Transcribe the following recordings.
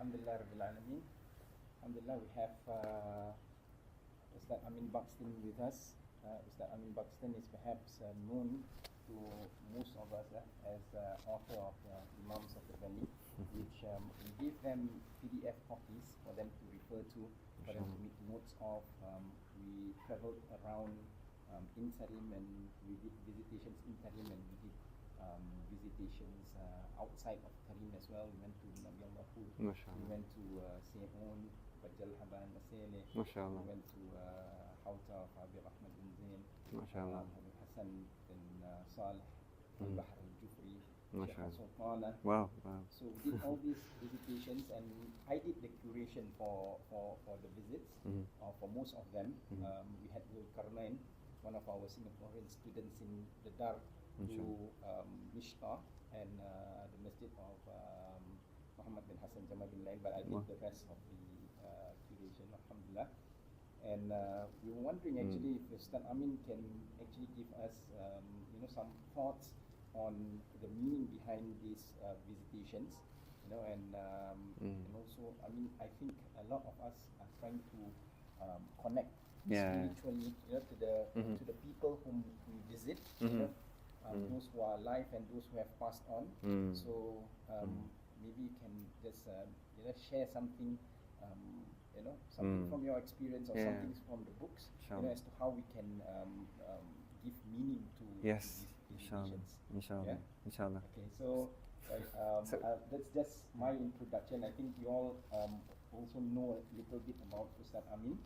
Alhamdulillah Rabbil Alameen. Alhamdulillah, we have Ustadh Amin Buxton with us. Ustadh Amin Buxton is perhaps known to most of us as author of Imams of the Valley, which we give them PDF copies for them to refer to, for them to make notes of. We traveled around in Tarim, and we did visitations in Tarim, and we did visitations outside of Tarim as well. We went to Nabi Allah Food, we went to Seon, Bajal Haban, Masele, we went to Hauta of Abi Rahman bin Zain, Hassan bin Saleh, Al-Bahr al-Jufri, Sultana. Wow. So we did all these visitations, and I did the curation for the visits, for most of them. We had Zulkarnain, one of our Singaporean students in the Dar, to Mishta and the masjid of Muhammad bin Hassan Jamal bin Lain, but I did the rest of the curation, alhamdulillah. And we were wondering actually if Ustadh Amin can actually give us some thoughts on the meaning behind these visitations, and also, I mean, I think a lot of us are trying to connect spiritually, to the people whom we visit, those who are alive and those who have passed on. So maybe you can just share something, something from your experience, or something from the books, as to how we can give meaning to these visitations. Inshallah. Okay, so that's just my introduction. I think you all also know a little bit about Ustadh Amin.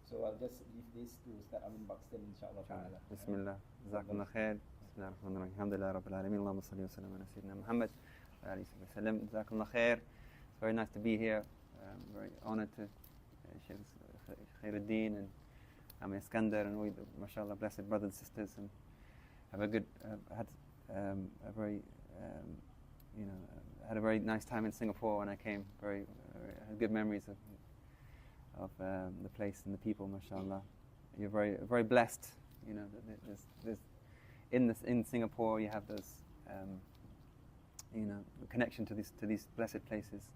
So I'll just leave this to Ustadh Amin Buxton, inshallah ta'ala. Bismillah. Jazakumullah khair. Bismillah ar-Rahman ar-Rahim. Alhamdulillah Rabbil Alameen. Allahumma salli wa sallam ala Sayyidina Muhammad wa alihi wa sallam. Jazakumullah khair. It's very nice to be here. I'm very honored to share Khairuddin and Amir Iskandar and all the, mashallah, blessed brothers and sisters, and have a good, had a very, had a very nice time in Singapore when I came. Had good memories of the place and the people, mashallah. You're very blessed. There's in Singapore you have those, connection to these blessed places.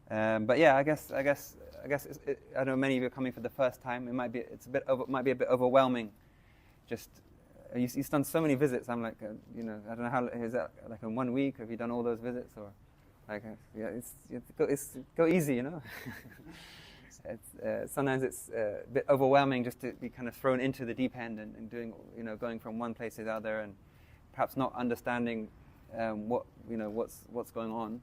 But yeah, I guess I don't know. Many of you are coming for the first time. It might be a bit overwhelming. Just you've done so many visits. I'm like, I don't know how is that, like in 1 week. Have you done all those visits, or like it's go easy, Sometimes it's a bit overwhelming just to be kind of thrown into the deep end and doing, going from one place to the other, and perhaps not understanding what's going on.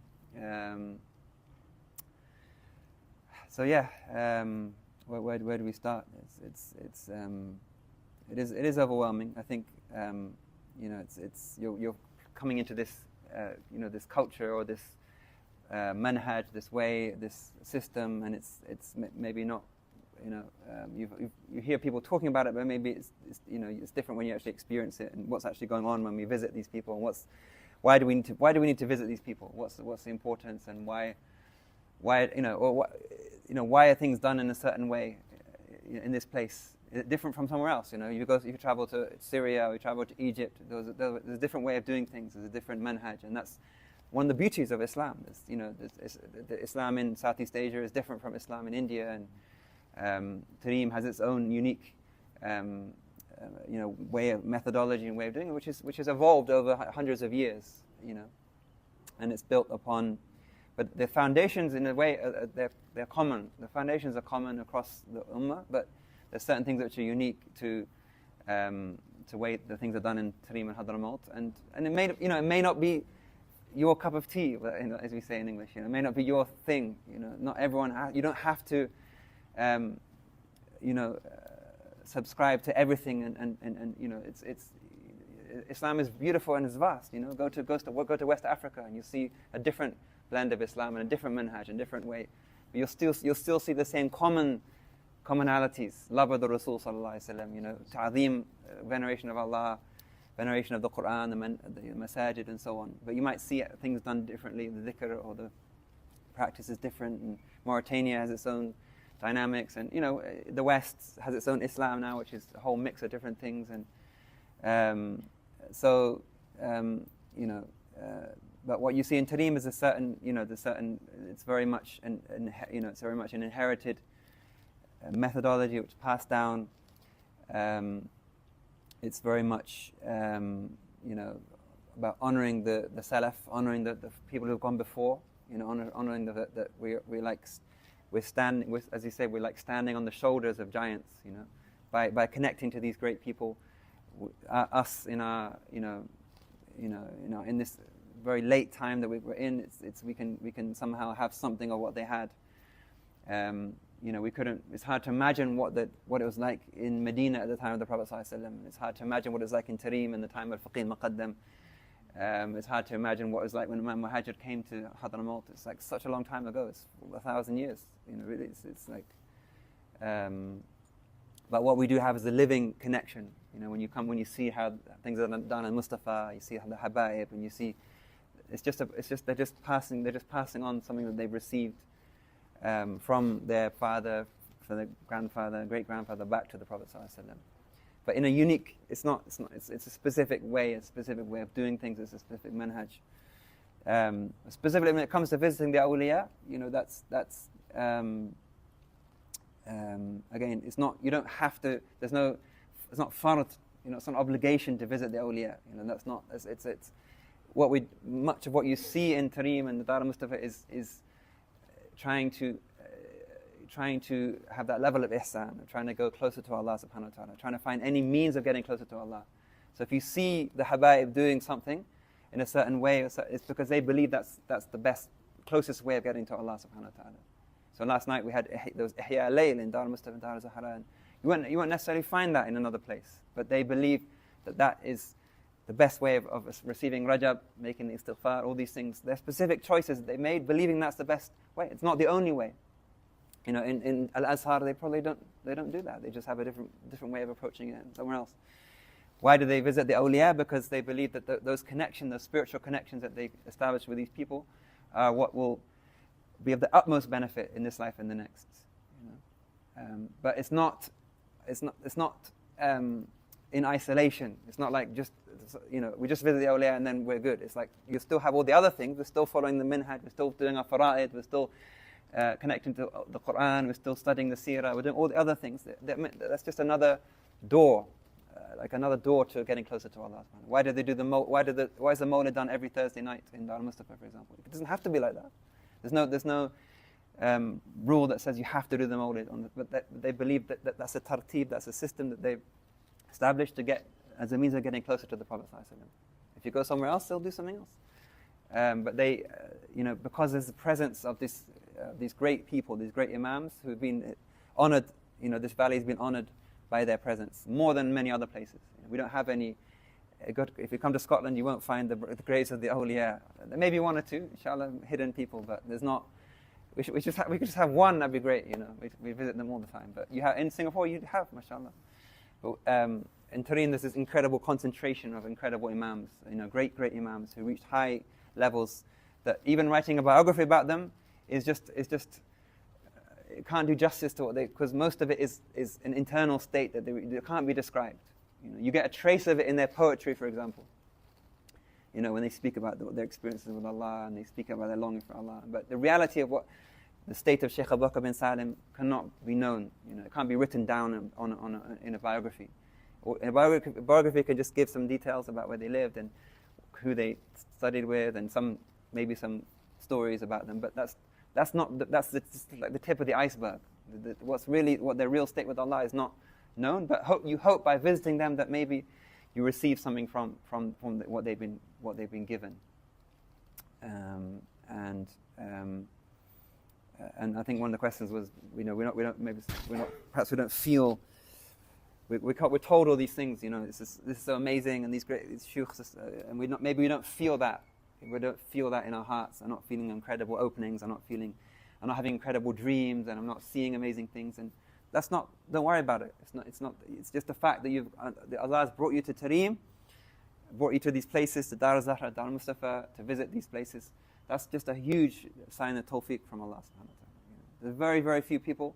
So yeah, where do we start? It is overwhelming. I think you're coming into this this culture, or this manhaj, this way, this system, and it's maybe not, you hear people talking about it, but maybe it's different when you actually experience it, and what's actually going on when we visit these people, and why do we need to visit these people? What's the importance, and why are things done in a certain way in this place? Different from somewhere else, if you travel to Syria, or you travel to Egypt, there's a different way of doing things. There's a different manhaj, and that's one of the beauties of Islam. The Islam in Southeast Asia is different from Islam in India, and Tarim has its own unique, way of methodology and way of doing it, which has evolved over hundreds of years, and it's built upon. But the foundations, in a way, they're common. The foundations are common across the ummah, but there's certain things which are unique to way the things are done in Tarim and Hadramaut, and it may not be your cup of tea, as we say in English. It may not be your thing. Not everyone. You don't have to, subscribe to everything. And it's Islam is beautiful and it's vast. Go to West Africa and you see a different blend of Islam and a different manhaj and a different way. But you'll still see the same commonalities. Love of the Rasul sallallahu alaihi wasallam. Ta'zeem, veneration of Allah, veneration of the Quran, the masajid, and so on. But you might see things done differently. The dhikr or the practice is different. And Mauritania has its own dynamics, and the West has its own Islam now, which is a whole mix of different things. And but what you see in Tarim is a certain, it's very much it's very much an inherited methodology which passed down. It's very much, about honoring the Salaf, honoring the people who've gone before, honoring that we're standing, as you say, we're like standing on the shoulders of giants, by connecting to these great people. Us in our, in this very late time that we're in, we can somehow have something of what they had. We couldn't. It's hard to imagine what it was like in Medina at the time of the Prophet ﷺ. It's hard to imagine what it was like in Tarim in the time of Faqih Muqaddam. It's hard to imagine what it was like when Imam Muhajir came to Hadramaut. It's like such a long time ago. It's 1,000 years. Really, it's like. But what we do have is a living connection. When you see how things are done in Mustafa, you see how the Habaib, and you see, they're just passing on something that they've received from their father, from their grandfather, great grandfather, back to the Prophet ﷺ. But in a unique, it's a specific way of doing things. It's a specific manhaj. Specifically when it comes to visiting the awliya, that's again, it's not, you don't have to, it's not fard, it's not an obligation to visit the awliya. That's not, it's much of what you see in Tarim and the Dar al-Mustafa is trying to have that level of ihsan, trying to go closer to Allah subhanahu wa ta'ala, trying to find any means of getting closer to Allah. So if you see the habaib doing something in a certain way, it's because they believe that's the best, closest way of getting to Allah subhanahu wa ta'ala. So last night we had those Ihya al-Layl in Dar al-Mustafa and Dar al-Zahra. You won't necessarily find that in another place, but they believe that is the best way of receiving Rajab, making the istighfar, all these things. They're specific choices that they made, believing that's the best way. It's not the only way. In Al-Azhar, they probably don't do that. They just have a different way of approaching it somewhere else. Why do they visit the awliya? Because they believe that those connections, those spiritual connections that they establish with these people, are what will be of the utmost benefit in this life and the next. But it's not in isolation. It's not like just we just visit the awliya and then we're good. It's like you still have all the other things. We're still following the minhaj. We're still doing our fara'id. We're still connecting to the Quran. We're still studying the seerah. We're doing all the other things. That's just another door, like another door to getting closer to Allah. Why do they do why is the mawlid done every Thursday night in Dar al-Mustafa, for example? It doesn't have to be like that. There's no rule that says you have to do the mawlid, but they believe that that's a tartib, that's a system that they've established to get as a means of getting closer to the Prophet ﷺ. If you go somewhere else, they'll do something else. But they, because there's the presence of these great people, these great imams who've been honored. This valley has been honored by their presence more than many other places. We don't have any. If you come to Scotland, you won't find the graves of the awliya. There may be one or two, inshallah, hidden people, but there's not. We could just have one. That'd be great. We visit them all the time. But in Singapore, you'd have, mashallah. But in Tarim, there's this incredible concentration of incredible imams. Great imams who reached high levels that even writing a biography about them is just it can't do justice to what because most of it is an internal state that they can't be described. You get a trace of it in their poetry, for example. When they speak about their experiences with Allah and they speak about their longing for Allah. But the reality of what the state of Shaykh Abu Bakr bin Salim cannot be known. It can't be written down in a biography. A biography can just give some details about where they lived and who they studied with and maybe some stories about them. But that's like the tip of the iceberg. What their real state with Allah is not known. But you hope by visiting them that maybe you receive something from what they've been given. And I think one of the questions was, perhaps we don't feel. We're told all these things, this is so amazing, and these shuyukhs, and maybe we don't feel that. We don't feel that in our hearts. I'm not feeling incredible openings. I'm not having incredible dreams, and I'm not seeing amazing things. And that's not. Don't worry about it. It's just the fact that Allah has brought you to Tarim, brought you to these places, to Dar al-Zahra, Dar al-Mustafa, to visit these places. That's just a huge sign of tawfiq from Allah subhanahu wa ta'ala. There's very, very few people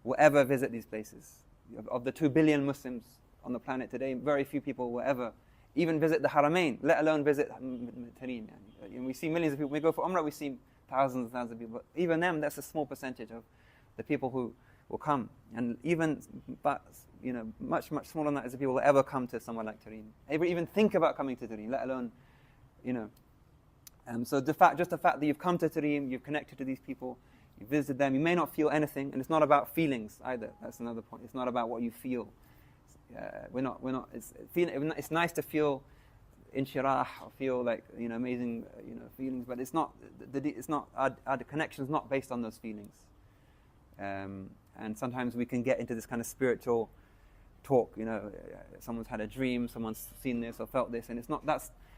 will ever visit these places. Of the 2 billion Muslims on the planet today, very few people will ever even visit the Haramain, let alone visit Tarim. And we see millions of people. We go for Umrah, we see thousands and thousands of people. But even them, that's a small percentage of the people who will come. And even, but much smaller than that is the people who will ever come to somewhere like Tarim. Ever even think about coming to Tarim, let alone, So just the fact that you've come to Tarim, you've connected to these people, you visited them, you may not feel anything, and it's not about feelings either. That's another point. It's not about what you feel. We're not. It's nice to feel inshirah or feel like amazing feelings, but it's not. It's not our connection is not based on those feelings. And sometimes we can get into this kind of spiritual talk. Someone's had a dream, someone's seen this or felt this, and it's not.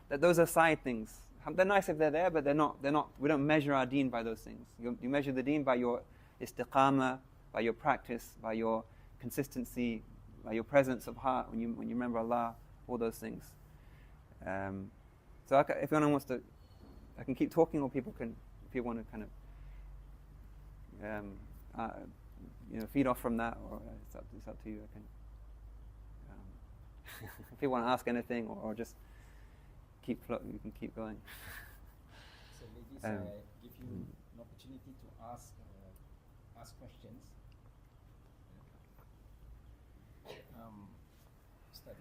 Those are side things. They're nice if they're there, but they're not. We don't measure our deen by those things. You measure the deen by your istiqamah, by your practice, by your consistency, by your presence of heart when you remember Allah, all those things. So if anyone wants to, I can keep talking, or people can, if you want to kind of, feed off from that, or it's up to you. I can, if you want to ask anything, or just you can keep going. So ladies, I give you an opportunity to ask questions. Ustadh,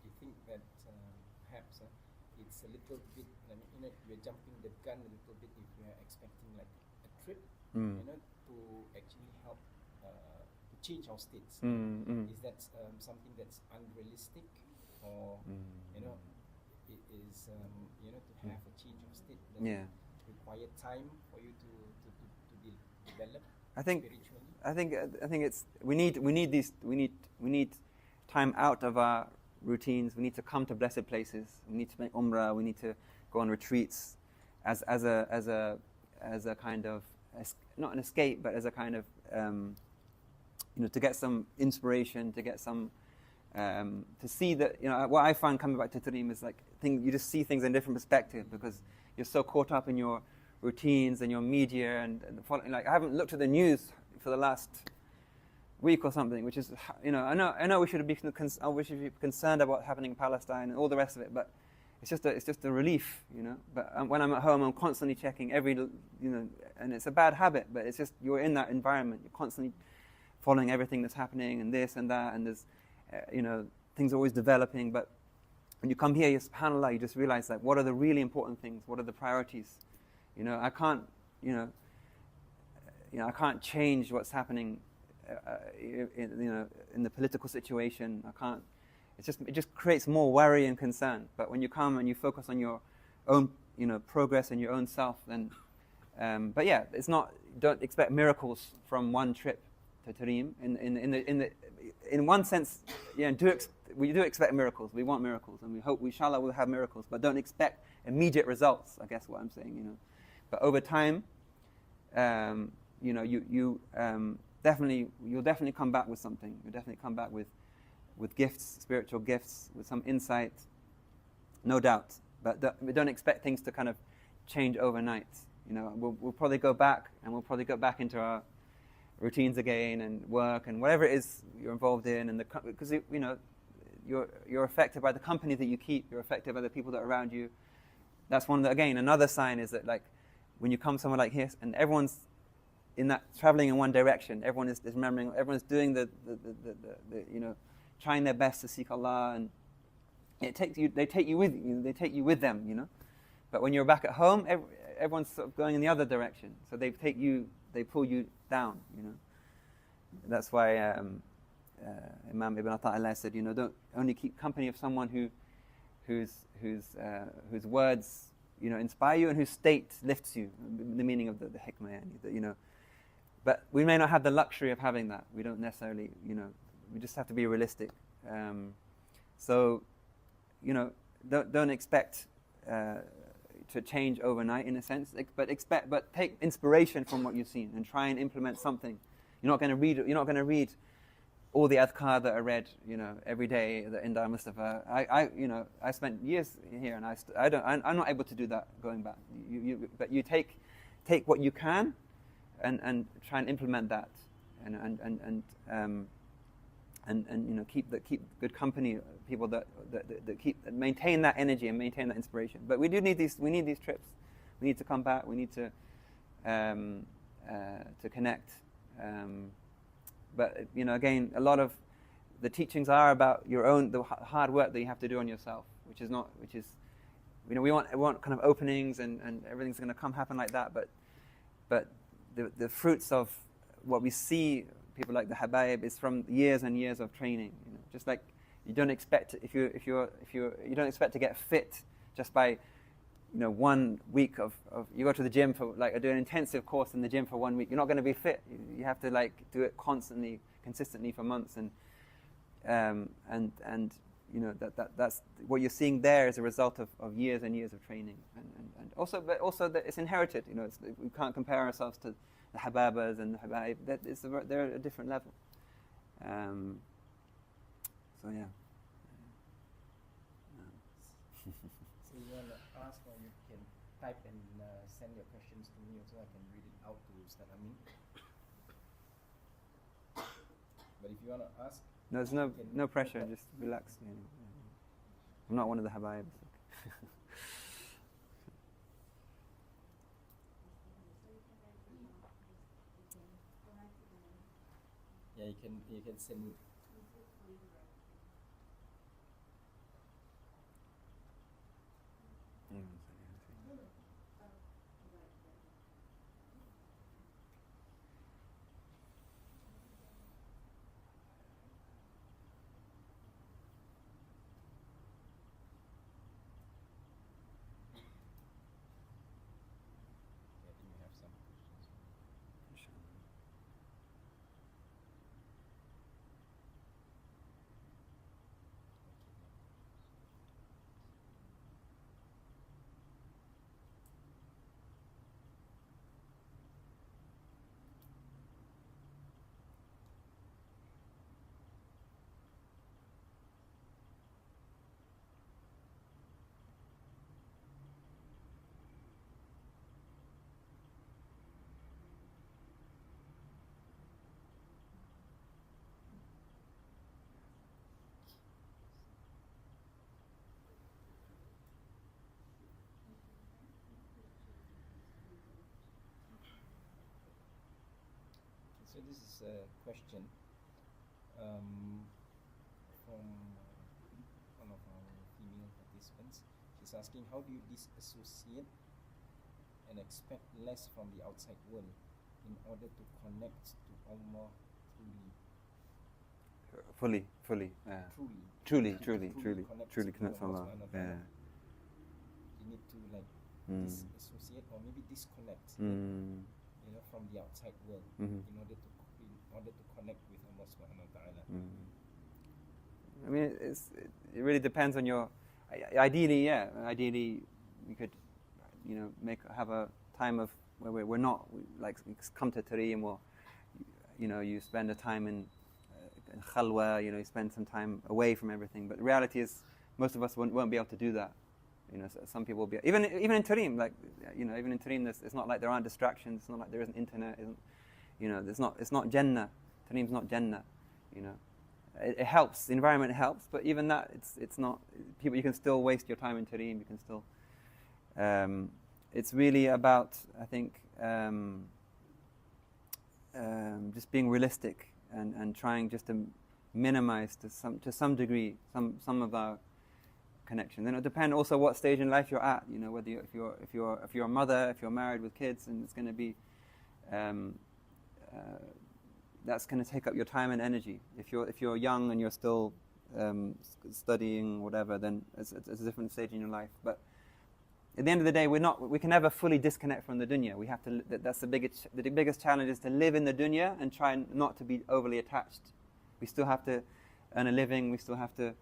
you think that perhaps it's a little bit, we're jumping the gun a little bit if we are expecting like a trip, to actually help to change our states. Is that something that's unrealistic, or it is to have a change of state that require time for you to develop spiritually? I think it's we need time out of our routines. We need to come to blessed places. We need to make umrah. We need to go on retreats as a kind of not an escape, but as a kind of to get some inspiration, to get some to see that what I find coming back to Tarim is like you just see things in a different perspective, because you're so caught up in your routines and your media and like I haven't looked at the news for the last week or something, which is I know we should be concerned about what's happening in Palestine and all the rest of it, but it's just a relief, But when I'm at home, I'm constantly checking every and it's a bad habit, but it's just you're in that environment, you're constantly following everything that's happening and this and that, and there's things are always developing. But when you come here, subhanAllah, you just realize like what are the really important things, what are the priorities. I can't I can't change what's happening in the political situation. I can't. It just creates more worry and concern. But when you come and you focus on your own progress and your own self, then but yeah, it's not. Don't expect miracles from one trip to Tarim. In one sense, we do expect miracles. We want miracles, and we hope, inshallah, we'll have miracles. But don't expect immediate results. I guess what I'm saying, But over time, you'll definitely come back with something. You'll definitely come back with gifts, spiritual gifts, with some insight, no doubt. But we don't expect things to kind of change overnight. We'll probably go back, and we'll probably go back into our routines again and work and whatever it is you're involved in, and because you're affected by the company that you keep. You're affected by the people that are around you. That's another sign is that like when you come somewhere like here and everyone's in that traveling in one direction, everyone is remembering, everyone's doing the trying their best to seek Allah, and they take you with them, But when you're back at home, everyone's sort of going in the other direction, so they pull you down, That's why Imam Ibn Ata'illah said, don't only keep company of someone whose words inspire you and whose state lifts you. The meaning of the hikmah, But we may not have the luxury of having that. We don't necessarily, we just have to be realistic. So, don't expect to change overnight in a sense, but take inspiration from what you've seen and try and implement something. You're not going to read all the adhkar that are read, every day, the Indar Mustafa. I spent years here, and I'm not able to do that going back. But you take what you can, and try and implement that, and and keep good company, people that maintain that energy and maintain that inspiration. But we need these trips. We need to come back. We need to connect. But again, a lot of the teachings are about the hard work that you have to do on yourself, which is we want kind of openings and everything's going to happen like that. But the fruits of what we see, people like the Habaib, is from years and years of training. Just like you don't expect you don't expect to get fit just by 1 week of you go to the gym for do an intensive course in the gym for 1 week. You're not going to be fit. You have to do it constantly, consistently for months, and that's what you're seeing there is a result of years and years of training, and also that it's inherited. We can't compare ourselves to the Hababas and the Habaib. They're at a different level. So yeah. So you want to ask, or you can type and send your questions to me, so I can read it out to Ustadh Amin. But if you want to ask, no, there's no pressure. Just relax. I'm not one of the Habaibs. yeah, you can send me. So this is a question from one of our female participants. She's asking, how do you disassociate and expect less from the outside world in order to connect to Allah fully? Truly connect to Allah. Yeah. You need to disassociate or maybe disconnect. From the outside world, in order to connect with Allah Subhanahu wa Taala. I mean, it really depends on your. Ideally, we could, have a time of where we're not come to Tarim, or you spend a time in khalwa, you spend some time away from everything. But the reality is, most of us won't be able to do that. Some people will be even in Tarim, even in Tarim, it's not like there aren't distractions. It's not like there isn't internet. It's not Jannah. Tarim's not Jannah. It helps. The environment helps, but even that, it's not. People, you can still waste your time in Tarim. You can still. It's really about, I think, just being realistic and trying just to minimize to some degree some of our connection. Then it'll depend also what stage in life you're at. Whether if you're a mother, if you're married with kids, and it's going to be that's going to take up your time and energy. If you're young and you're still studying whatever, then it's a different stage in your life. But at the end of the day, we can never fully disconnect from the dunya. We have to. That's the biggest challenge is to live in the dunya and try not to be overly attached. We still have to earn a living. We still have to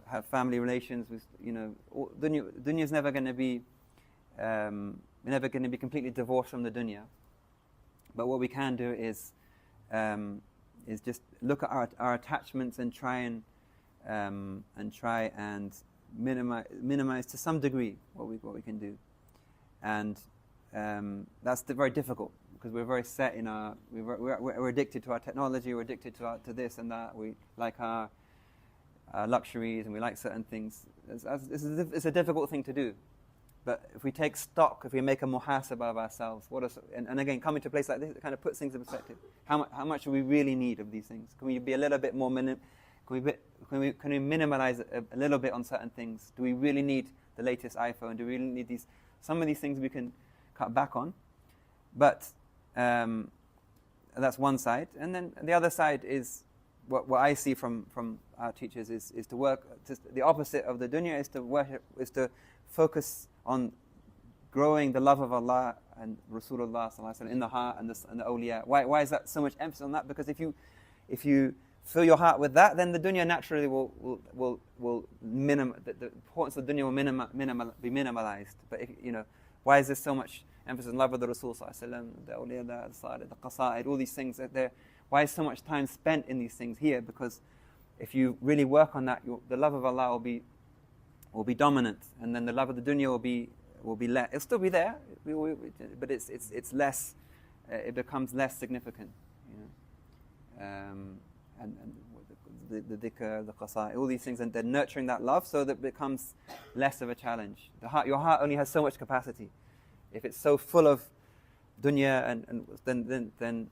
have family relations with, dunya is never going to be, completely divorced from the dunya. But what we can do is just look at our attachments and try and minimize to some degree what we can do, and that's very difficult because we're very set in our, we're addicted to our technology, we're addicted to this and that, we like our luxuries and we like certain things. It's a difficult thing to do. But if we take stock, if we make a muhasabah of ourselves, and again, coming to a place like this, it kind of puts things in perspective. How much do we really need of these things? Can we be a little bit more, can we minimize a little bit on certain things? Do we really need the latest iPhone? Do we really need these? Some of these things we can cut back on. But that's one side. And then the other side is, what I see from our teachers is to work, the opposite of the dunya is to focus on growing the love of Allah and Rasulullah in the heart and the awliya. Why is that so much emphasis on that? Because if you fill your heart with that, then the dunya naturally will the importance of the dunya will be minimalized. But why is there so much emphasis on love of the Rasul, the awliya, the salih, the qasaid, all these things that there? Why is so much time spent in these things here? Because if you really work on that, the love of Allah will be dominant, and then the love of the dunya will be less. It'll still be there, but it's less. It becomes less significant, and the dhikr, the qasa, all these things, and they're nurturing that love so that it becomes less of a challenge. Your heart only has so much capacity. If it's so full of dunya, and then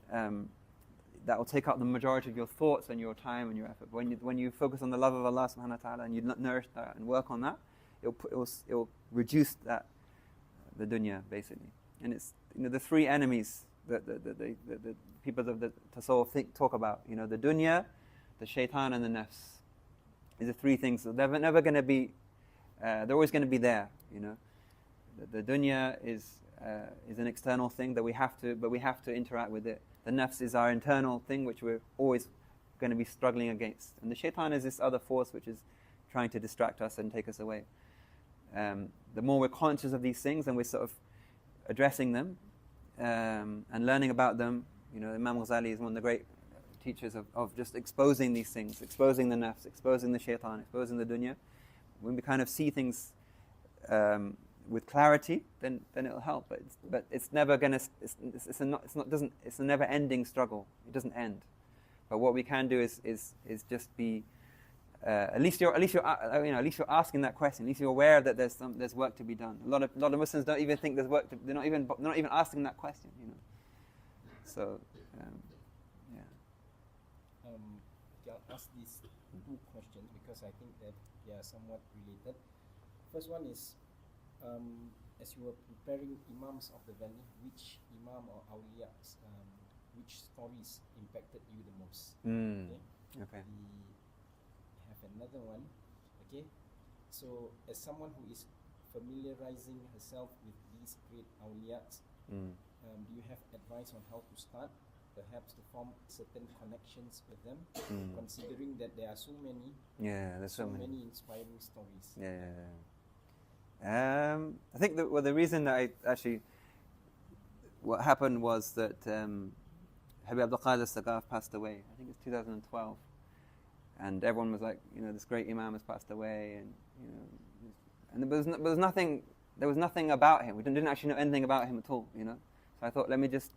that will take up the majority of your thoughts and your time and your effort. When you focus on the love of Allah subhanahu wa ta'ala and you nourish that and work on that, it'll reduce the dunya basically. And it's the three enemies that the people of the tasawwuf talk about. The dunya, the shaitan, and the nafs. These are three things. They're never going to be. They're always going to be there. The dunya is an external thing that we have to interact with it. The nafs is our internal thing, which we're always going to be struggling against. And the shaitan is this other force which is trying to distract us and take us away. The more we're conscious of these things and we're sort of addressing them and learning about them, Imam Ghazali is one of the great teachers of just exposing these things, exposing the nafs, exposing the shaitan, exposing the dunya. When we kind of see things with clarity, then it'll help. But it's never gonna. It's a never-ending struggle. It doesn't end. But what we can do is just be. At least you're asking that question. At least you're aware that there's work to be done. A lot of Muslims don't even think there's work. They're not even asking that question. So yeah. I'll ask these two questions because I think that they are somewhat related. First one is. As you were preparing Imams of the Valley, which Imam or Awliyas, which stories impacted you the most? Okay. We have another one. Okay. So, as someone who is familiarizing herself with these great Awliyas, do you have advice on how to start? Perhaps to form certain connections with them, considering that there are so many. Yeah, there's so many inspiring stories. Yeah. I think the reason that what happened was that Habib Abdul Qadir Sagaf passed away. I think it's 2012, and everyone was like, this great Imam has passed away, and there was nothing about him. We didn't actually know anything about him at all, So I thought, let me just.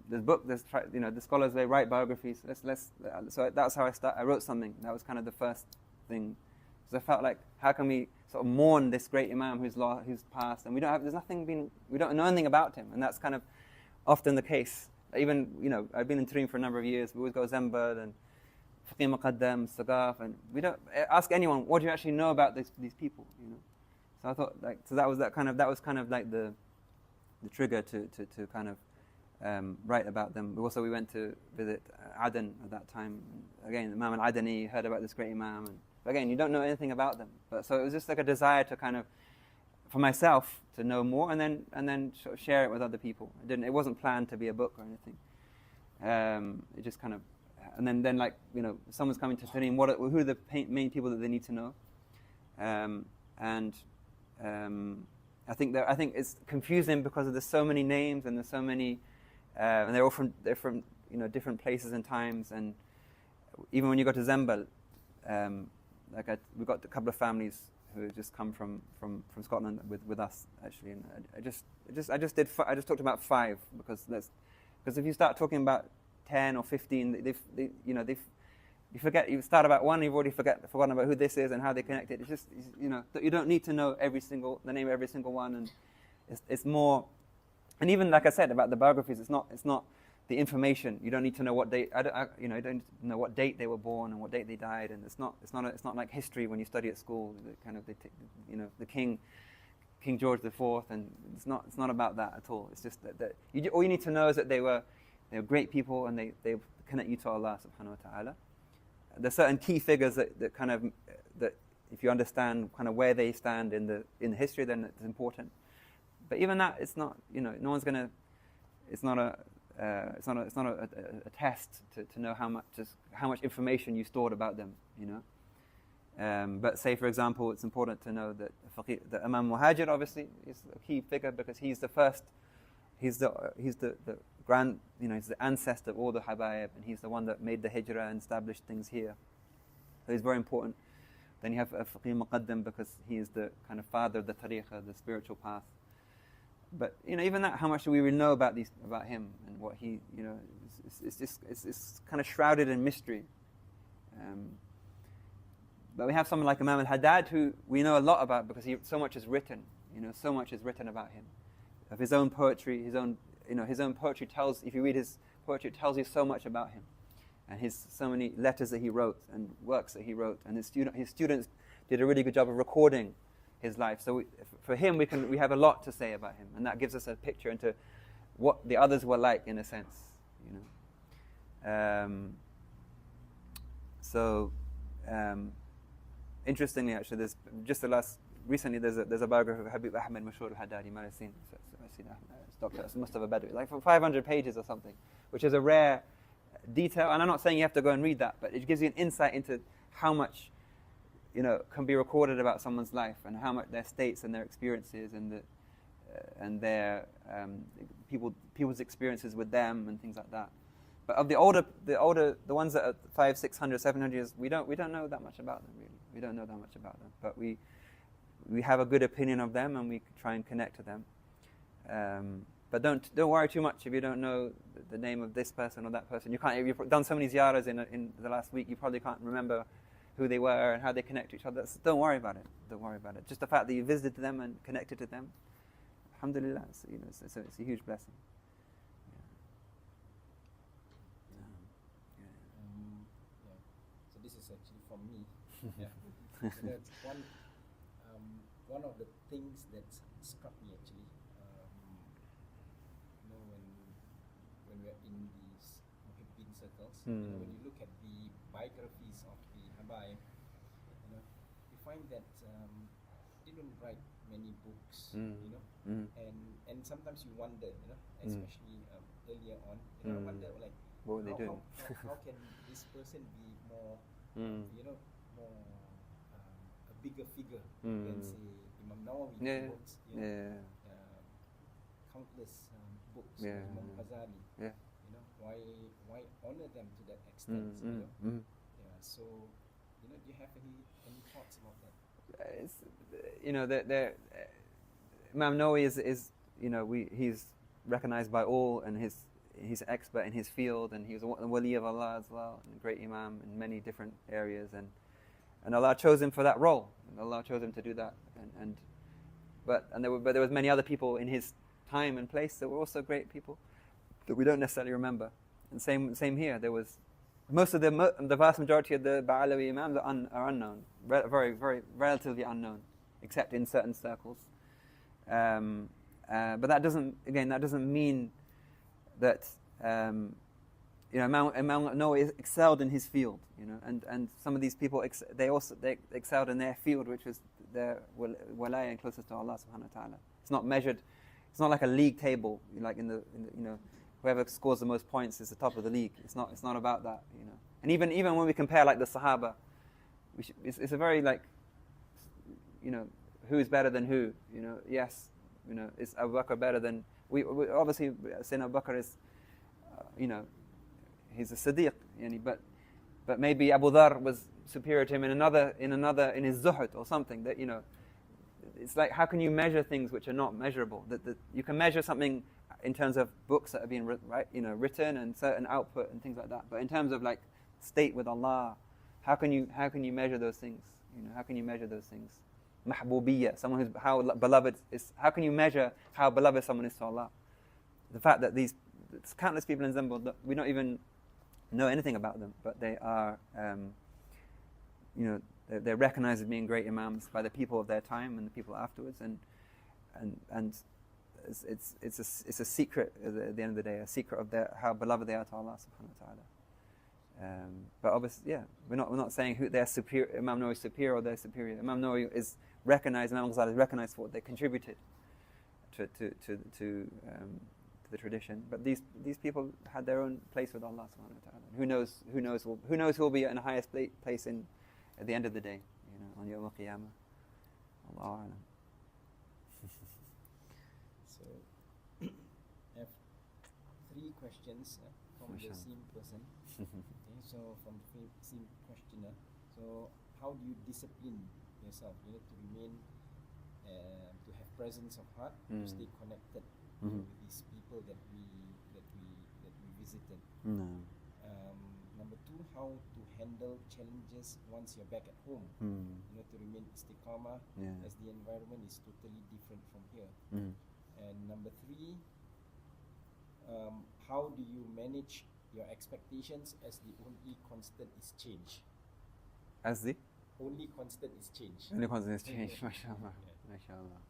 The scholars, they write biographies. So that's how I wrote something. That was kind of the first thing. Because I felt like, how can we sort of mourn this great Imam who's passed, and we don't know anything about him, and that's kind of often the case. Even I've been in Tarim for a number of years. We always go Zambal and Faqih Muqaddam, Sagaf, and we don't ask anyone, what do you actually know about these people? So I thought that was kind of like the trigger to kind of write about them. Also, we went to visit Aden at that time. Again, Imam al-Adani, heard about this great Imam. And again, you don't know anything about them. So it was just like a desire to kind of, for myself, to know more, and then sort of share it with other people. It wasn't planned to be a book or anything. It just kind of, and then someone's coming to Tarim, who are the main people that they need to know? I think it's confusing because there's so many names and there's so many, and they're all from different places and times. And even when you go to Zambal, we got a couple of families who had just come from Scotland with us actually, and I just talked about 5 because if you start talking about 10 or 15, you forget. You start about 1, you've already forgotten about who this is and how they connected. It's just you don't need to know the name of every single one, and it's more. And even like I said about the biographies, it's not the information. You don't need to know what date. You don't know what date they were born and what date they died, and it's not like history when you study at school. The King George IV, and it's not about that at all. It's just that all you need to know is that they were great people, and they connect you to Allah subhanahu wa ta'ala. There's certain key figures that if you understand kind of where they stand in the history, then it's important. But even that, it's not. No one's gonna. It's not a test to know how much information you stored about them. But say for example, it's important to know that Imam Muhajir obviously is a key figure because he's the first. He's the grand. He's the ancestor of all the Habaib, and he's the one that made the hijrah and established things here. So he's very important. Then you have Faqih Muqaddam because he is the kind of father of the tariqah, the spiritual path. But even that, how much do we really know about him and what he, it's kind of shrouded in mystery. But we have someone like Imam al-Haddad who we know a lot about because so much is written. So much is written about him, of his own poetry, his own poetry tells. If you read his poetry, it tells you so much about him, and so many letters that he wrote and works that he wrote, and his students did a really good job of recording his life. So for him, we have a lot to say about him, and that gives us a picture into what the others were like in a sense. Interestingly, actually, there's a biography of Habib Ahmed Mashhur al-Haddad. You might have seen. It's must have a Badawi, like for 500 pages or something, which is a rare detail. And I'm not saying you have to go and read that, but it gives you an insight into how much can be recorded about someone's life and how much their states and their experiences and their people's experiences with them and things like that. But of the ones that are 500, 600, 700 years, we don't know that much about them really. We don't know that much about them, but we have a good opinion of them and we try and connect to them. But don't worry too much if you don't know the name of this person or that person. If you've done so many ziyaras in the last week, you probably can't remember who they were and how they connect to each other. So don't worry about it. Don't worry about it. Just the fact that you visited them and connected to them, alhamdulillah, it's a huge blessing. So this is actually from me. So that's one of the things that struck me actually. When we're in these Muhibbin circles, when you look at the biographies of the Habaib, you find that they don't write many books, and sometimes you wonder, especially earlier on, I wonder like, what were they doing? How can this person be more, more a bigger figure than say Imam Nawawi, who wrote countless books, Imam Ghazali. Why honor them to that extent? So do you have any thoughts about that? Imam Nawawi is he's recognized by all, and he's an expert in his field, and he was a wali of Allah as well, and a great imam in many different areas, and Allah chose him for that role. And Allah chose him to do that, but there was many other people in his time and place that were also great people that we don't necessarily remember. And same here. There was most of the vast majority of the Ba'alawi imams are unknown, very very relatively unknown, except in certain circles. But that doesn't mean that Imam Nawawi excelled in his field, and some of these people they excelled in their field, which was their walaya and closest to Allah subhanahu wa ta'ala. It's not measured. It's not like a league table, like in the whoever scores the most points is the top of the league. It's not about that, And even when we compare like the Sahaba, it's a very like, who is better than who? Yes, is Abu Bakr better than we obviously Sayyidina Abu Bakr is, he's a Siddiq, but maybe Abu Dhar was superior to him in his zuhud or something. That, you know, it's like, how can you measure things which are not measurable? That you can measure something in terms of books that have been written and certain output and things like that. But in terms of like state with Allah, how can you measure those things? You know, how can you measure those things? Mahbubiyya, someone who's how beloved is. How can you measure how beloved someone is to Allah? The fact that these countless people in Zimbabwe, we don't even know anything about them, but they are, you know, they're recognized as being great imams by the people of their time and the people afterwards, and it's a secret at the end of the day, a secret of how beloved they are to Allah subhanahu wa ta'ala. But obviously, yeah, we're not saying who they're superior. Imam Nawawi is superior or they're superior. Imam Nawawi is recognized. Imam Ghazali is recognized for what they contributed to the tradition. But these people had their own place with Allah subhanahu wa ta'ala. Who knows who will be in the highest place at the end of the day, you know, on Yawm al-Qiyamah. Allahu a'lam. So, I have 3 questions from the same person. Okay, so from the same questioner. So, how do you discipline yourself? You know, to remain, to have presence of heart, to stay connected with these people that we visited. Number 2, how to handle challenges once you're back at home. You know, to remain istiqamah as the environment is totally different from here. And number 3, how do you manage your expectations as the only constant is change? As the only constant is change. Only constant is change. MashaAllah. MashaAllah.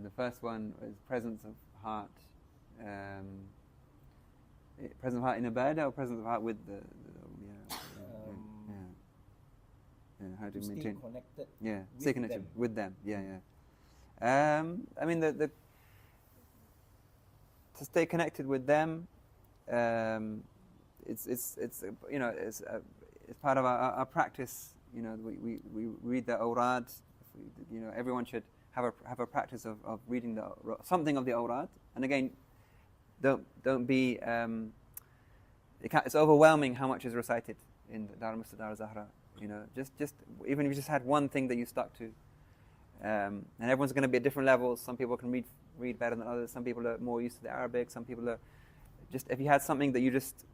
The first one is presence of heart. Presence of heart in ibadah or presence of heart with the how do you maintain? Stay connected. Yeah, stay connected with them. I mean, to stay connected with them, it's you know, it's part of our practice. You know, we read the awrad. You know, everyone should have a practice of reading something of the awrad. And again, don't be. It's overwhelming how much is recited in Dar al Zahra. You know, just even if you just had one thing that you stuck to, and everyone's going to be at different levels. Some people can read better than others. Some people are more used to the Arabic. Some people are just, if you had something that you just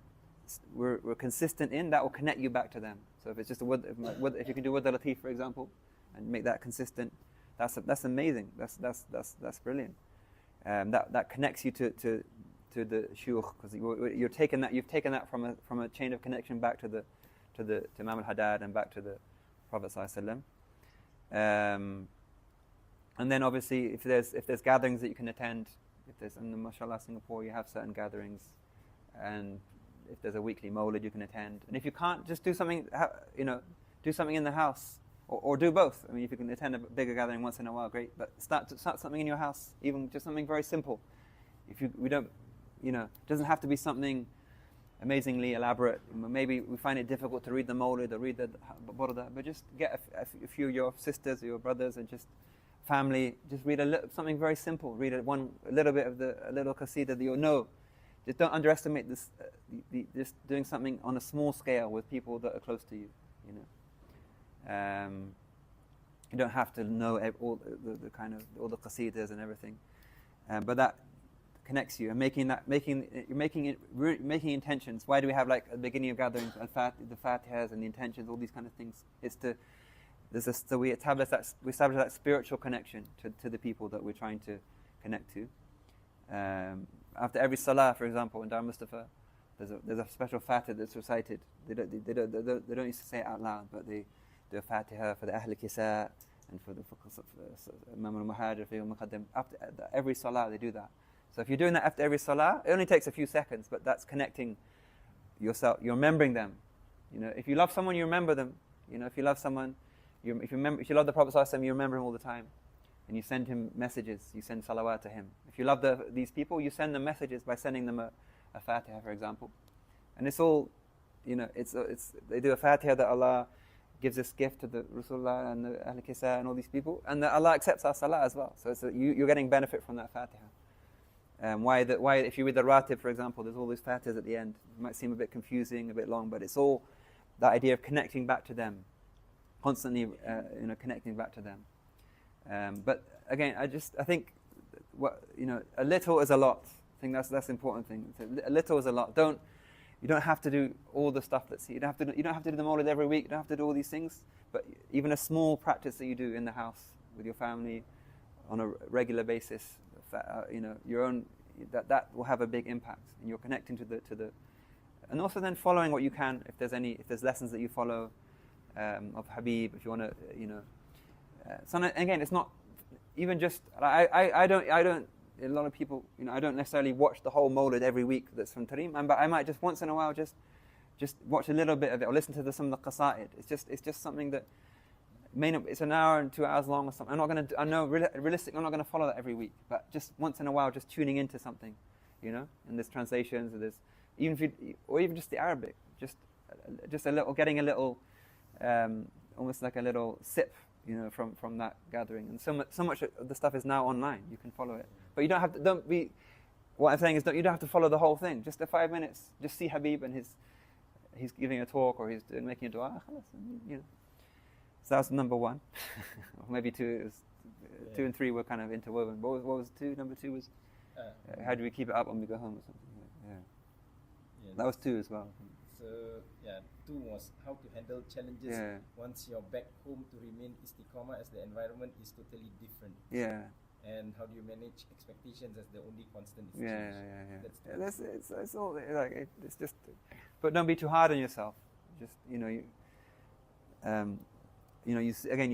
were consistent in, that will connect you back to them. So if it's just if you can do Wad al-Latif, for example, and make that consistent, that's amazing. That's brilliant. That connects you to the shuyukh, because you've taken that from a chain of connection back to Imam al-Haddad and back to the Prophet ﷺ. And then obviously if there's gatherings that you can attend, in the mashallah Singapore you have certain gatherings, and if there's a weekly mawlid you can attend, and if you can't, just do something, do something in the house, or do both. I mean, if you can attend a bigger gathering once in a while, great, but start something in your house, even just something very simple. We don't, it doesn't have to be something amazingly elaborate. Maybe we find it difficult to read the mawlid or read the burda, but just get a few of your sisters or your brothers and just family, just read something very simple. Read a little bit of a little qasida that you'll know. Just don't underestimate this. Just doing something on a small scale with people that are close to you. You don't have to know all the kind of all the qasidas and everything, but that connects you, and making intentions. Why do we have, like, at the beginning of gatherings, the fatihas and the intentions, all these kind of things? It's so we establish that spiritual connection to the people that we're trying to connect to. After every salah, for example, in Dar Mustafa, there's a special fatih that's recited. They don't used to say it out loud, but they do a fatiha for the Ahl Kisa and for the Imam al-Muhajir, for Muqaddim. After every salah, they do that. So if you're doing that after every salah, it only takes a few seconds, but that's connecting yourself. You're remembering them. If you love someone, you remember them. If you love someone, if you love the Prophet ﷺ, you remember him all the time, and you send him messages. You send salawat to him. If you love these people, you send them messages by sending them a fatiha, for example. And it's all, they do a fatiha that Allah gives this gift to the Rasulullah and the Ahl Kisa and all these people, and that Allah accepts our salah as well. So you're getting benefit from that fatiha. Why if you read the Ratib, for example, there's all these fatihas at the end. It might seem a bit confusing, a bit long, but it's all that idea of connecting back to them, constantly, connecting back to them. But again, I think a little is a lot. I think that's the important thing. A little is a lot. You don't have to do all the stuff you don't have to do the Mawlid every week. You don't have to do all these things. But even a small practice that you do in the house with your family on a regular basis, your own, that will have a big impact. And you're connecting to the, and also then following what you can. If there's lessons that you follow of Habib, if you want to, so again, it's not even just. I don't. A lot of people, I don't necessarily watch the whole Mawlid every week that's from Tarim, but I might just once in a while just watch a little bit of it or listen to some of the qasa'id. It's just something that it's an hour and 2 hours long or something. I know realistically I'm not going to follow that every week, but just once in a while just tuning into something, and there's translations, or there's even just the Arabic, just a little, getting a little, almost like a little sip, from that gathering. And so much of the stuff is now online. You can follow it, but you don't have to. What I'm saying is, you don't have to follow the whole thing. Just the 5 minutes. Just see Habib and he's giving a talk or he's making a dua. So that's number one. Or maybe two. Two and three were kind of interwoven. What was two? Number two was how do we keep it up when we go home or something? Yeah. That was two as well. So two was how to handle challenges once you're back home, to remain istiqamah as the environment is totally different. Yeah. And how do you manage expectations as the only constant is change? It's all like it's just, but don't be too hard on yourself. Just you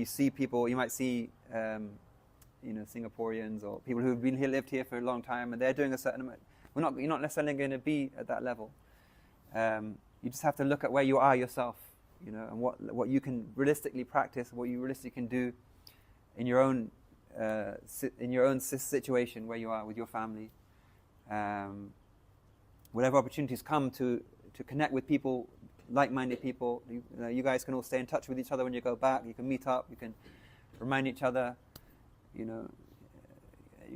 see people. You might see Singaporeans or people who've lived here for a long time, and they're doing a certain amount. You're not necessarily going to be at that level. You just have to look at where you are yourself, and what you can realistically practice, what you realistically can do in your own situation where you are with your family. Whatever opportunities come to connect with people, like-minded people, you guys can all stay in touch with each other when you go back. You can meet up. You can remind each other. You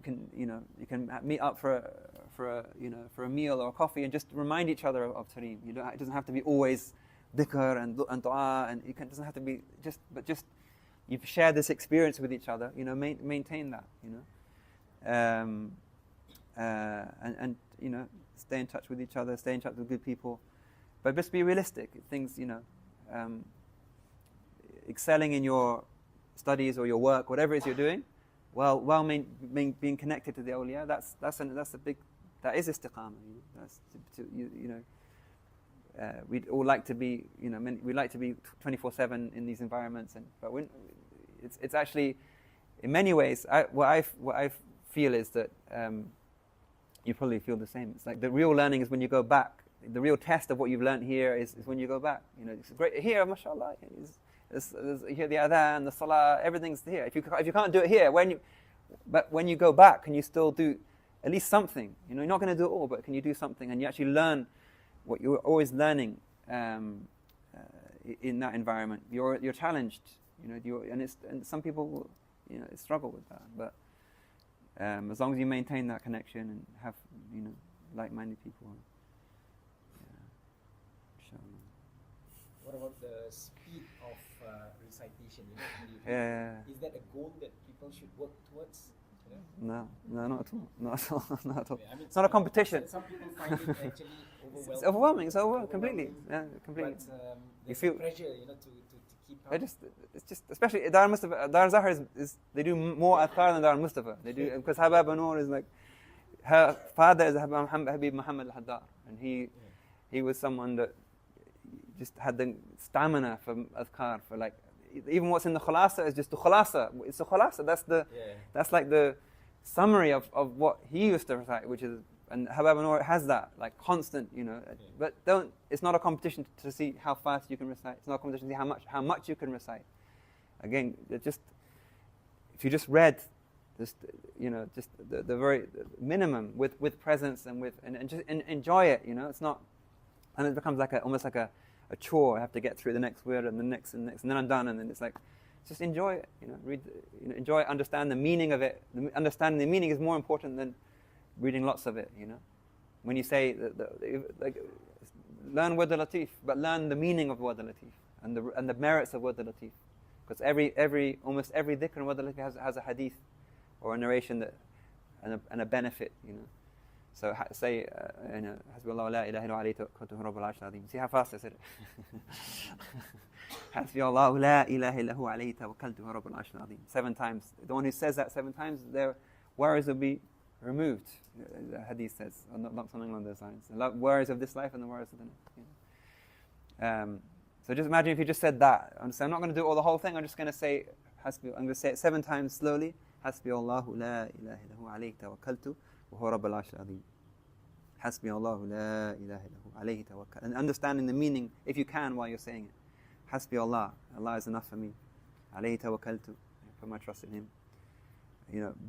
can meet up for a meal or a coffee and just remind each other of Tarim. It doesn't have to be always dhikr and dua, and it doesn't have to be just you share this experience with each other. Maintain that. And stay in touch with each other. Stay in touch with good people, but just be realistic. Things excelling in your studies or your work, whatever it is you're doing. Being connected to the awliya, that is istiqamah. We'd all like to be, we like to be 24/7 in these environments, but it's actually, in many ways, what I feel is that you probably feel the same. It's like the real learning is when you go back. The real test of what you've learned here is when you go back. It's great here, mashallah. You hear the adhan, the salah, everything's here. If you can't do it here, but when you go back, can you still do at least something? You're not going to do it all, but can you do something? And you actually learn what you're always learning in that environment. You're challenged, and some people will, struggle with that. But as long as you maintain that connection and have like-minded people. What about the speed of recitation? Is that a goal that people should work towards? No, not at all. Not at all. Yeah, it's not a competition. Some people find it actually overwhelming. It's overwhelming. It's overwhelming completely. Yeah, completely. But you feel pressure, to keep up. It's just, especially Dar Mustafa. Dar Zahar is they do more adhkar than Dar Mustafa. They do because Habab Noor is like, her father is Habib Muhammad al-Haddar, and he was someone that just had the stamina for adhkar, for like, even what's in the khulasa is just the khulasa. It's the khulasa. That's like the summary of what he used to recite, which is, and Habab Noor has that, like constant, But it's not a competition to see how fast you can recite. It's not a competition to see how much you can recite. Again, if you just read, just the very minimum with presence and just enjoy it. It's not, and it becomes almost like a chore. I have to get through the next word and the next and then I'm done, and then it's like, just enjoy it. Read, enjoy it, understand the meaning of it. Understanding the meaning is more important than reading lots of it. When you say learn word al-latif, but learn the meaning of word al-latif and the merits of word al-latif. Because almost every dhikr in word al-latif has a hadith or a narration that and a benefit, So say, Hasbiyallahu la ilaha illa alayhi tawakkaltu rabbul arshil azim. See how fast I said it? Hasbiyallahu la ilaha illa alayhi tawakkaltu rabbul arshil azim. 7 times. The one who says that 7 times, their worries will be removed. The hadith says, or not something along those lines. The worries of this life and the worries of the next. So just imagine if you just said that. I'm not going to do all the whole thing. I'm just going to say, I'm going to say it 7 times slowly. Hasbiyallahu la ilaha illa alayhi tawakkaltu. Hasbi Allahu la ilaha illahu alayhi tawakkal. And understanding the meaning, if you can, while you're saying it. Hasbi Allah, Allah is enough for me. Alayhi tawakkaltu, put my trust in Him.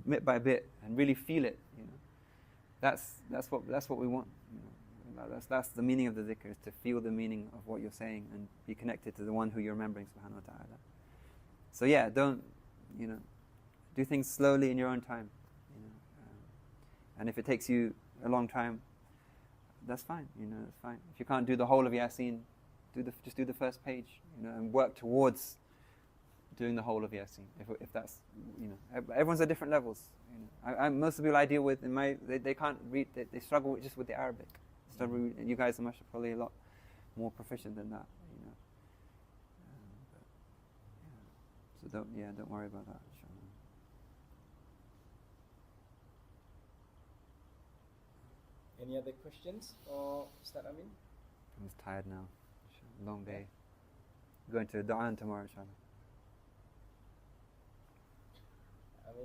Bit by bit, and really feel it. That's what we want. That's the meaning of the dhikr, is to feel the meaning of what you're saying and be connected to the one who you're remembering, subhanahu wa ta'ala. So yeah, don't do things slowly in your own time. And if it takes you a long time, that's fine. It's fine. If you can't do the whole of Yasin, just do the first page. And work towards doing the whole of Yasin. If that's, everyone's at different levels. Most of the people I deal with, they can't read. They struggle just with the Arabic. You guys are probably a lot more proficient than that. So don't worry about that. Any other questions for Ustadh Amin? I'm just tired now. Long day. Going to Da'an tomorrow, inshallah.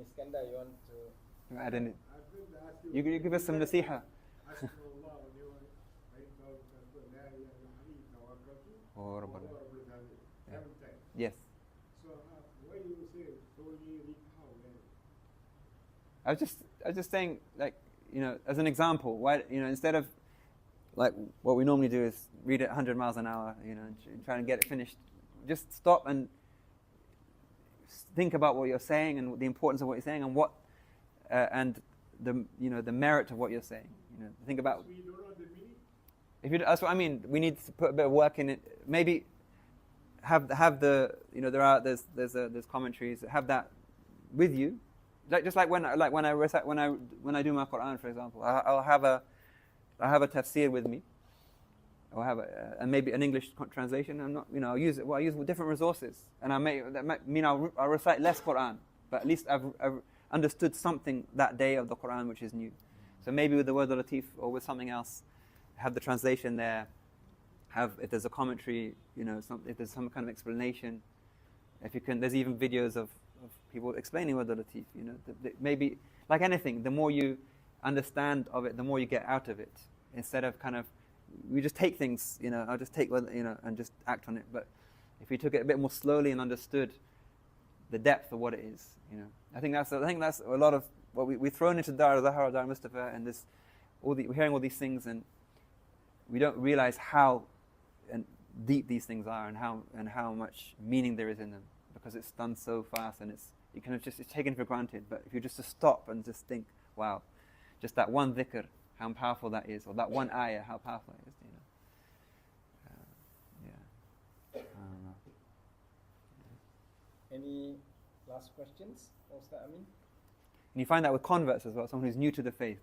Iskandar, you want to add any? You give us some nasiha. Yes. So why you say slowly I was just saying, like, as an example, why, instead of like what we normally do is read it 100 miles an hour, and try and get it finished, just stop and think about what you're saying and the importance of what you're saying and what and the merit of what you're saying. Think about. We don't know the meaning. That's what I mean. We need to put a bit of work in it. Maybe have the there's commentaries. Have that with you. Just like when I recite, when I do my Quran, for example, I'll have a tafsir with me. I'll have and maybe an English translation. I'm not, I'll use different resources, and that might mean I'll recite less Quran, but at least I've understood something that day of the Quran which is new. So maybe with the word al-latif or with something else, have the translation there. If there's a commentary, if there's some kind of explanation. If you can, there's even videos of people explaining word al-latif. Maybe like anything, the more you understand of it, the more you get out of it. Instead of we just take things, I'll just take and just act on it. But if we took it a bit more slowly and understood the depth of what it is, I think that's a lot of what we're thrown into Dar al-Zahra, Dar al-Mustafa, and we're hearing all these things, and we don't realize how deep these things are and how much meaning there is in them, because it's done so fast and it's taken for granted. But if you just to stop and just think, wow, just that one dhikr, how powerful that is, or that one ayah, how powerful it is, I don't know. Any last questions, Ustadh Amin? And you find that with converts as well, someone who's new to the faith,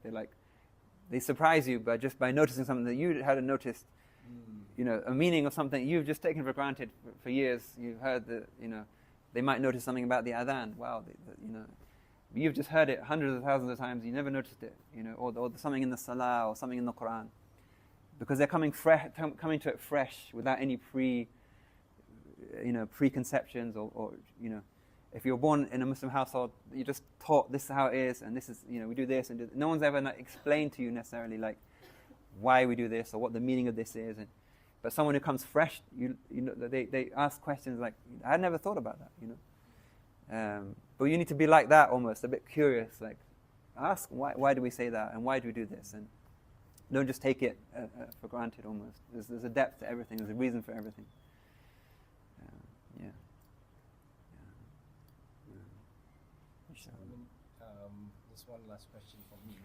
they surprise you by noticing something that you hadn't noticed. A meaning of something you've just taken for granted for years. You've heard that, they might notice something about the adhan. Wow, you've just heard it hundreds of thousands of times. You never noticed it, or something in the salah or something in the Quran, because they're coming to it fresh without any preconceptions or if you're born in a Muslim household, you're just taught this is how it is, and this is we do this and no one's ever explained to you necessarily like why we do this or what the meaning of this is. But someone who comes fresh, they ask questions like, I had never thought about that, But you need to be like that almost, a bit curious, like ask why do we say that and why do we do this, and don't just take it for granted almost. There's a depth to everything. There's a reason for everything. Just one last question from me.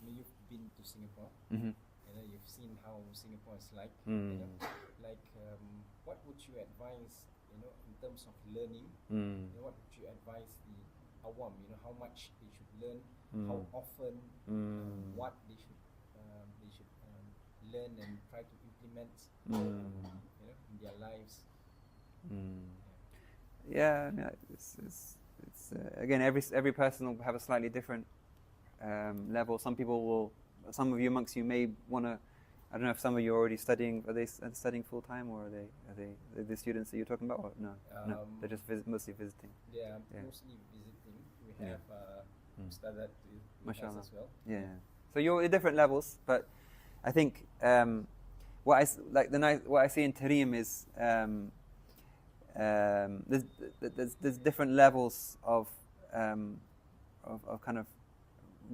You've been to Singapore, Mm-hmm. and you've seen how Singapore is like. Like, what would you advise, in terms of learning? What would you advise the awam? How much they should learn, how often, what they should learn and try to implement, in their lives. Yeah, no, it's again, every person will have a slightly different level. Some of you amongst you may want to. I don't know if some of you are already studying. Are they studying full time, or are they the students that you're talking about? Or no, they're just mostly visiting. Yeah, mostly visiting. We have Ustadh with us as well. Yeah. So you're at different levels, but I think what I see in Tarim is there's different levels of kind of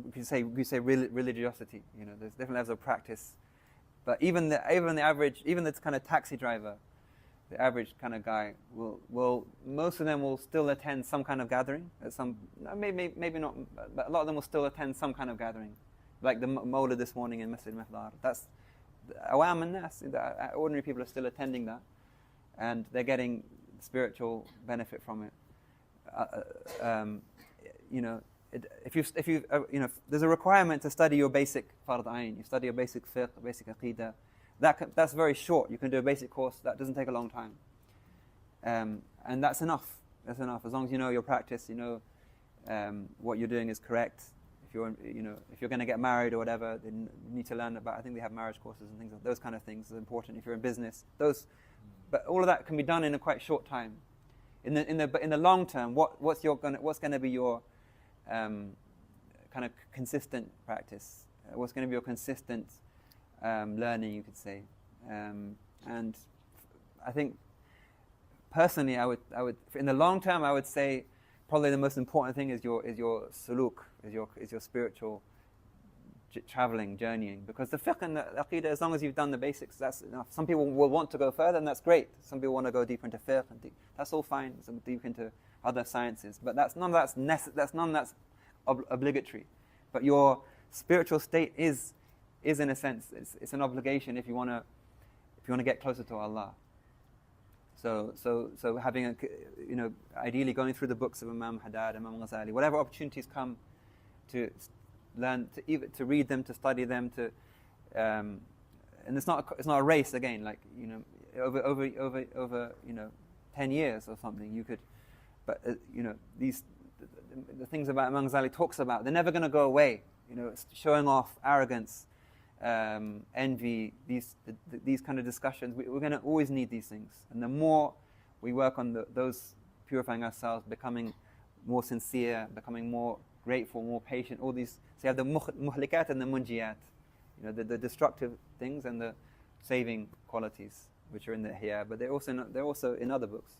we could say religiosity. There's different levels of practice. But even the average, even this kind of taxi driver, the average kind of guy will most of them will still attend some kind of gathering. Maybe not, but a lot of them will still attend some kind of gathering, like the Mawlid this morning in Masjid Mihdar. That's awam and nas. The ordinary people are still attending that, and they're getting spiritual benefit from it. If you there's a requirement to study your basic fard ayn. You study your basic fiqh, basic aqidah. That's very short. You can do a basic course that doesn't take a long time, and that's enough. That's enough as long as you know your practice. What you're doing is correct. If you're going to get married or whatever, then you need to learn about. I think they have marriage courses and things. Those kind of things are important. If you're in business, but all of that can be done in a quite short time. In the long term, what's going to be your kind of consistent practice? What's going to be your consistent learning, you could say? And I think personally, I would in the long term, I would say probably the most important thing is your suluk, is your spiritual traveling, journeying. Because the fiqh and the aqidah, as long as you've done the basics, that's enough. Some people will want to go further, and that's great. Some people want to go deeper into fiqh, and that's all fine. Some deep into other sciences, but none of that's obligatory. But your spiritual state is in a sense, it's an obligation if you want to get closer to Allah. So having ideally going through the books of Imam Haddad, Imam Ghazali, whatever opportunities come to learn, to read them, to study them, and it's not a race again. Like over 10 years or something, you could. But the things about Imam Ghazali talks about, they're never going to go away. It's showing off, arrogance, envy, these kind of discussions. We're going to always need these things. And the more we work on those purifying ourselves, becoming more sincere, becoming more grateful, more patient, all these. So you have the muhlikat and the munjiyat, the destructive things and the saving qualities, which are in the Ihya, but they're also in other books.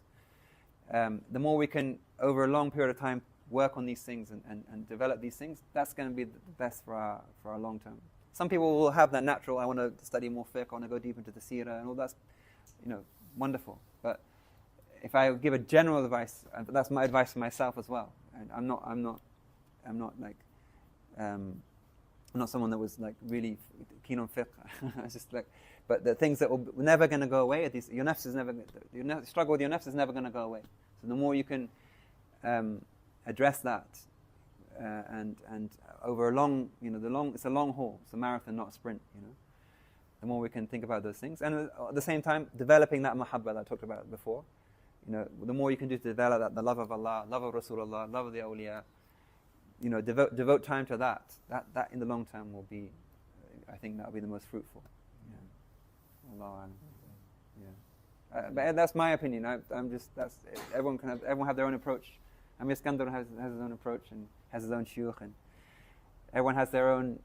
The more we can, over a long period of time, work on these things and develop these things, that's going to be the best for our long term. Some people will have that natural, I want to study more fiqh, I want to go deep into the seerah, and all that's, wonderful. But if I give a general advice, that's my advice for myself as well. And I'm not someone that was like really keen on fiqh. It's just like, but the things that were never going to go away, your nafs is never, struggle with your nafs is never going to go away. So the more you can address that, and over a long, it's a long haul. It's a marathon, not a sprint. The more we can think about those things, and at the same time developing that mahabba that I talked about before. The more you can do to develop that, the love of Allah, love of Rasulullah, love of the awliya. Devote time to that. That in the long term will be, I think that will be the most fruitful. Yeah. Allah. Yeah. But that's my opinion. Everyone have their own approach. Amir Skandar has his own approach and has his own shuyukh, and everyone has their own.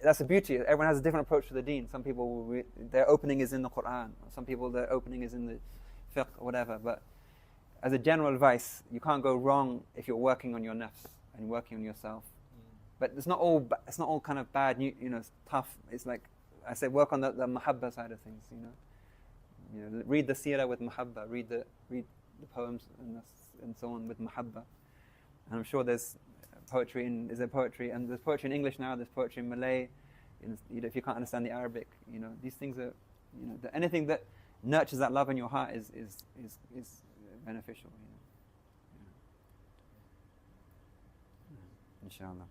That's the beauty. Everyone has a different approach to the deen. Some people their opening is in the Quran. Some people their opening is in the fiqh or whatever. But as a general advice, you can't go wrong if you're working on your nafs and working on yourself. But it's not all kind of bad. It's tough. It's like I said, work on the mahabba side of things. Read the seerah with mahabba. Read the poems and so on with mahabba. And I'm sure there's poetry and there's poetry in English now. There's poetry in Malay. if you can't understand the Arabic, these things are, anything that nurtures that love in your heart is beneficial. Inshallah.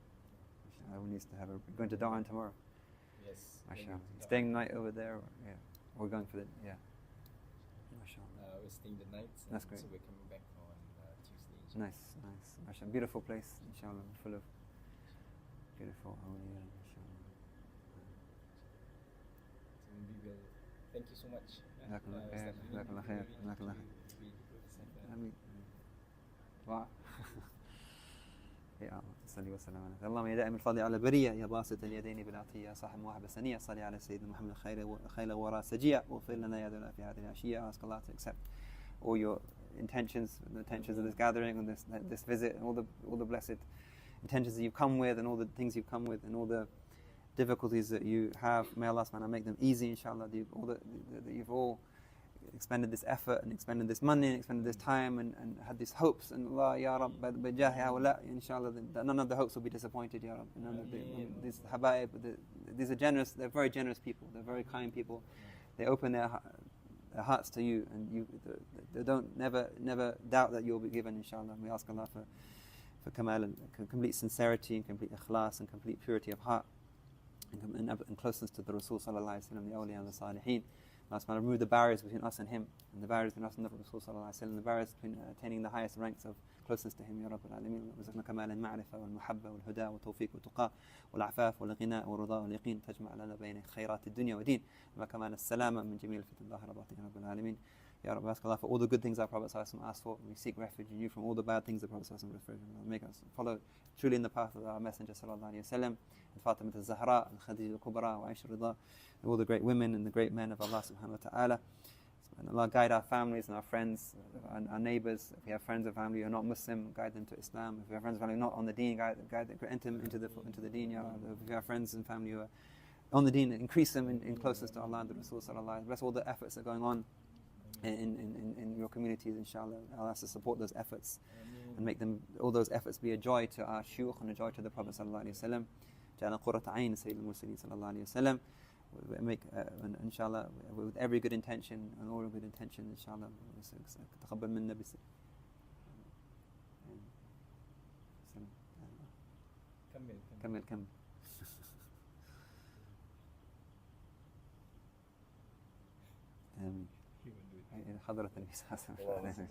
We need to have we're going to Darwin tomorrow. Yes. MashaAllah. Staying the night over there, we're going for MashaAllah. We're staying the night. That's great. So we're coming back on Tuesday. Nice. MashaAllah. Beautiful place, inshallah, full of beautiful awliya, inshallah. So we will. Thank you so much. Jazakallah khair. Jazakallah khair. Jazakallah khair. Ameen. Wow. يا الله صلي وسلم على اللهم يا دائم الفضل على البريه يا باسط اليدين بالعطيه صاحب مواهب سنيه صلي على سيدنا محمد خير وراء سجيع واغفر لنا يا ذا في هذه العشيه. I ask Allah to accept all your intentions, the intentions of this gathering and this visit, and all the blessed intentions that you've come with, and all the things you've come with, and all the difficulties that you have. May Allah subhanahu make them easy, inshallah. That you've all expended this effort and expended this money and expended this time and had these hopes, and Allah ya Rab bijahi hawla, inshallah, that none of the hopes will be disappointed, ya Rab. None of these habaib, these are generous, they're very generous people, they're very kind people. They open their hearts to you, and they don't never doubt that you'll be given, inshallah. We ask Allah for kamal and complete sincerity and complete ikhlas and complete purity of heart and closeness to the Rasul sallallahu alaihi wasallam, the awliya and the salihin. Allah subhanahu remove the barriers between us and him, and the barriers between us and the Rasul sallallahu alaihi wasallam, the barriers between attaining the highest ranks of closeness to him, Ya Rabbal Alameen. وارزقنا كمال المعرفة والمحبة والهدى والتوفيق والتقى والعفاف والغناء والرضا واليقين تجمع لنا بين خيرات الدنيا والدين وكمان السلامة من جميع الفتن ظاهرة باطنة يا رب العالمين. Ya Rabbi, ask Allah for all the good things our Prophet ﷺ asked for. We seek refuge in you from all the bad things the Prophet ﷺ referred to. Make us follow truly in the path of our Messenger sallallahu alaihi wasallam, and Fatima al-Zahra, and Khadija al-Kubra, wa Aisha Rida, and all the great women and the great men of Allah subhanahu wa ta'ala. And Allah guide our families and our friends, and our neighbors. If we have friends and family who are not Muslim, guide them to Islam. If we have friends and family not on the deen, enter them into the deen. Ya Rabbi. If we have friends and family who are on the deen, increase them in closeness to Allah and the Rasul sallallahu alaihi wasallam. Bless all the efforts that are going on in your communities, inshallah. Allah has to support those efforts and make all those efforts be a joy to our shuyukh and a joy to the Prophet sallallahu alaihi wasallam. Ja'alna qurrata ayn sayyidil mursalin sallallahu alaihi wasallam. Make inshallah with every good intention and all good intention, inshallah. تقبل منا بس. كمل. آمين. حضرة النبي صلى الله عليه وسلم.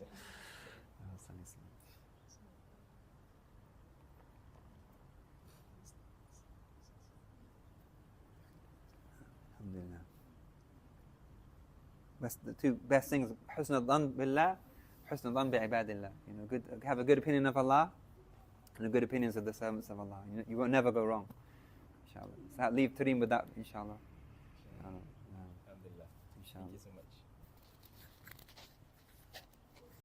Alhamdulillah. The two best things: حسن الظن بالله, حسن الظن بعباد الله. Have a good opinion of Allah and a good opinions of the servants of Allah. You won't never go wrong, inshallah. So leave Tarim with that, inshallah. Alhamdulillah. Thank you so much.